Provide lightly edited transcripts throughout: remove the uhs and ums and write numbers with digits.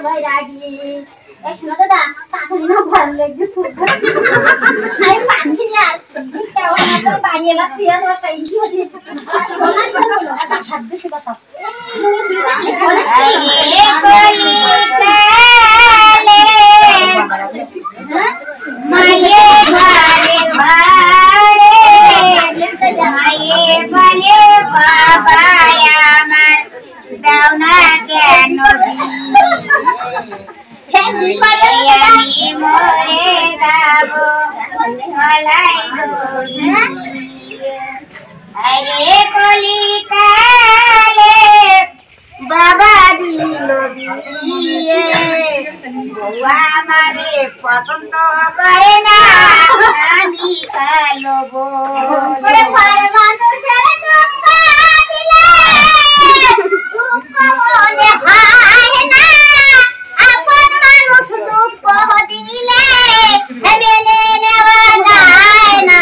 বৈরাগী এই শোনো দাদা তাড়াতাড়ি না ভালো লাগছে খুব আমি পানি নিয়ে আসছি কেমন আছে বাড়ি এলা তুই আর তাই কি হচ্ছে শোনা শোনো একটা শব্দ সে কথা মায়ে ঘরে ঘরে মায়ে বলে বাবা আমার দাও না কেন আমি মরে যাব গলায় দড়ি আরে কলিকালে বাবা দিল বিয়ে বউ আমারে পছন্দ করে না আমি কালো বলে মানুষের দুঃখ দিলে দুঃখ মনে হয় না আপন মানুষ দুঃখ দিলে মেনে নেওয়া যায় না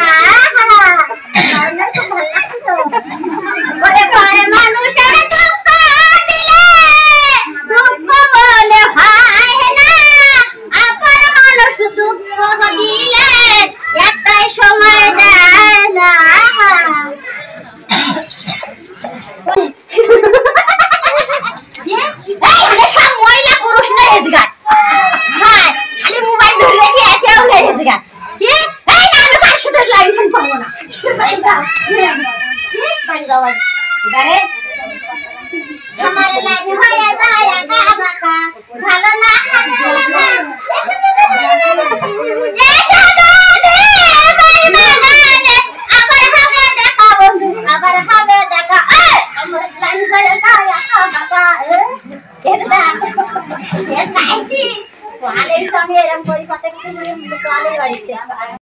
বলে পর মানুষের দুঃখ দিলে দুঃখ মনে হয় না আপন মানুষ দুঃখ দিলে একটাই সময় দেয় না